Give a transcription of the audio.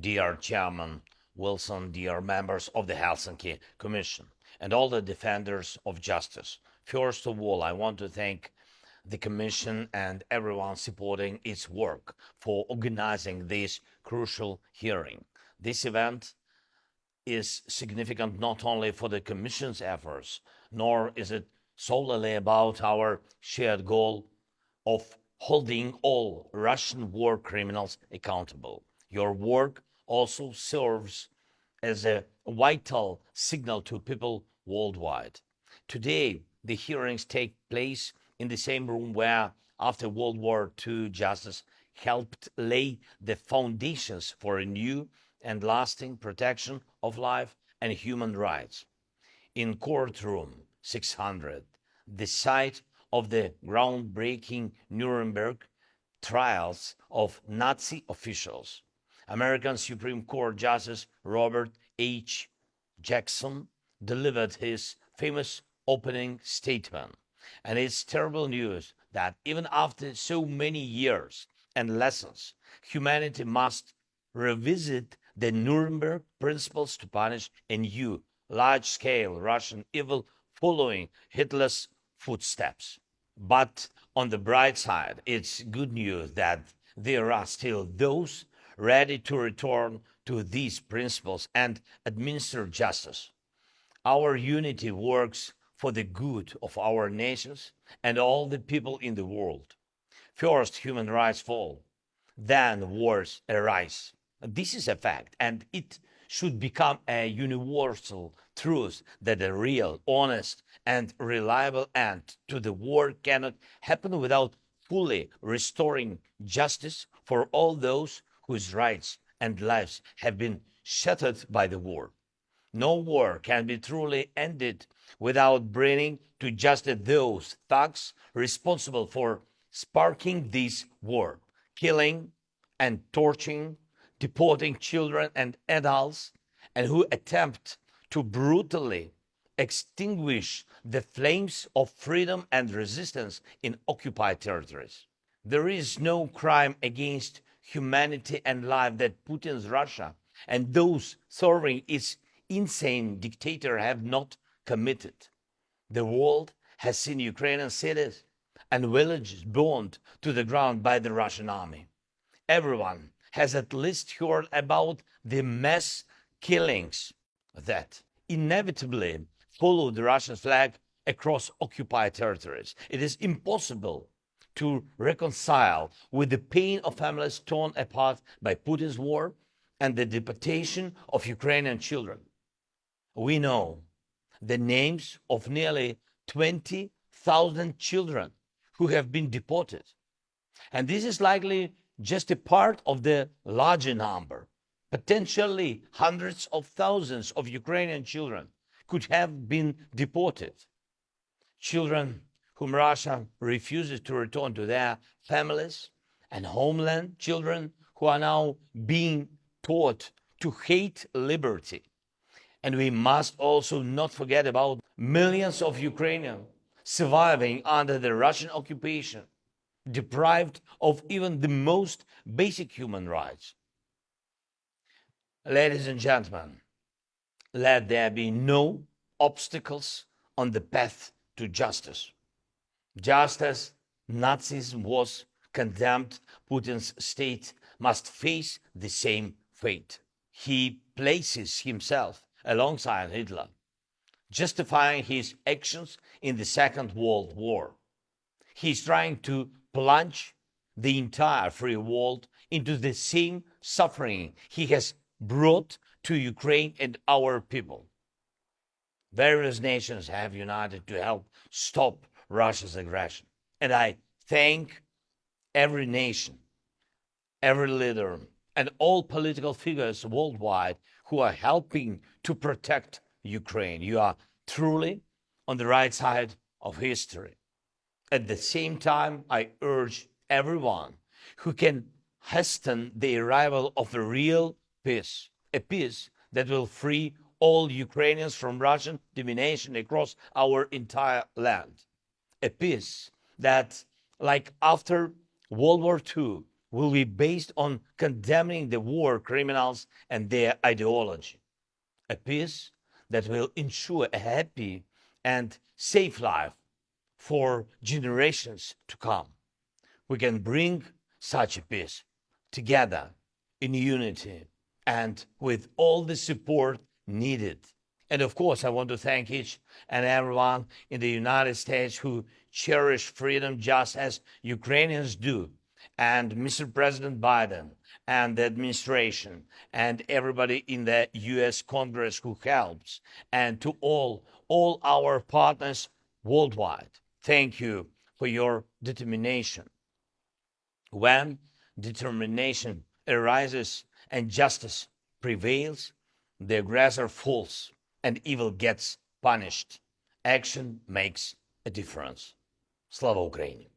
dear Chairman Wilson, dear members of the Helsinki Commission, and all the defenders of justice. First of all, I want to thank the Commission and everyone supporting its work for organizing this crucial hearing. This event is significant not only for the Commission's efforts, nor is it solely about our shared goal of holding all Russian war criminals accountable. Your work also serves as a vital signal to people worldwide. Today, the hearings take place in the same room where, after World War II, justice helped lay the foundations for a new and lasting protection of life and human rights. In courtroom 600, the site of the groundbreaking Nuremberg trials of Nazi officials, American Supreme Court Justice Robert H. Jackson delivered his famous opening statement. And it's terrible news that even after so many years and lessons, humanity must revisit the Nuremberg principles to punish a new, large-scale Russian evil following Hitler's footsteps. But on the bright side, it's good news that there are still those ready to return to these principles and administer justice. Our unity works for the good of our nations and all the people in the world. First, human rights fall, then wars arise. This is a fact, and it should become a universal truth that a real, honest, and reliable end to the war cannot happen without fully restoring justice for all those whose rights and lives have been shattered by the war. No war can be truly ended without bringing to justice those thugs responsible for sparking this war, killing and torturing, deporting children and adults, and who attempt to brutally extinguish the flames of freedom and resistance in occupied territories. There is no crime against humanity and life that Putin's Russia and those serving its insane dictator have not committed. The world has seen Ukrainian cities and villages burned to the ground by the Russian army. Everyone has at least heard about the mass killings that inevitably follow the Russian flag across occupied territories. It is impossible to reconcile with the pain of families torn apart by Putin's war and the deportation of Ukrainian children. We know the names of nearly 20,000 children who have been deported. And this is likely just a part of the larger number. Potentially hundreds of thousands of Ukrainian children could have been deported. Children whom Russia refuses to return to their families and homeland, children who are now being taught to hate liberty. And we must also not forget about millions of Ukrainians surviving under the Russian occupation, deprived of even the most basic human rights. Ladies and gentlemen, let there be no obstacles on the path to justice. Just as Nazism was condemned, Putin's state must face the same fate. He places himself alongside Hitler, justifying his actions in the Second World War. He's trying to plunge the entire free world into the same suffering he has brought to Ukraine and our people. Various nations have united to help stop Russia's aggression. And I thank every nation, every leader, and all political figures worldwide who are helping to protect Ukraine. You are truly on the right side of history. At the same time, I urge everyone who can hasten the arrival of a real peace, a peace that will free all Ukrainians from Russian domination across our entire land. A peace that, like after World War II, will be based on condemning the war criminals and their ideology. A peace that will ensure a happy and safe life for generations to come. We can bring such a peace together in unity and with all the support needed. And of course, I want to thank each and everyone in the United States who cherish freedom just as Ukrainians do, and Mr. President Biden and the administration and everybody in the US Congress who helps, and to all our partners worldwide. Thank you for your determination. When determination arises and justice prevails, the aggressor falls and evil gets punished. Action makes a difference. Слава Україні!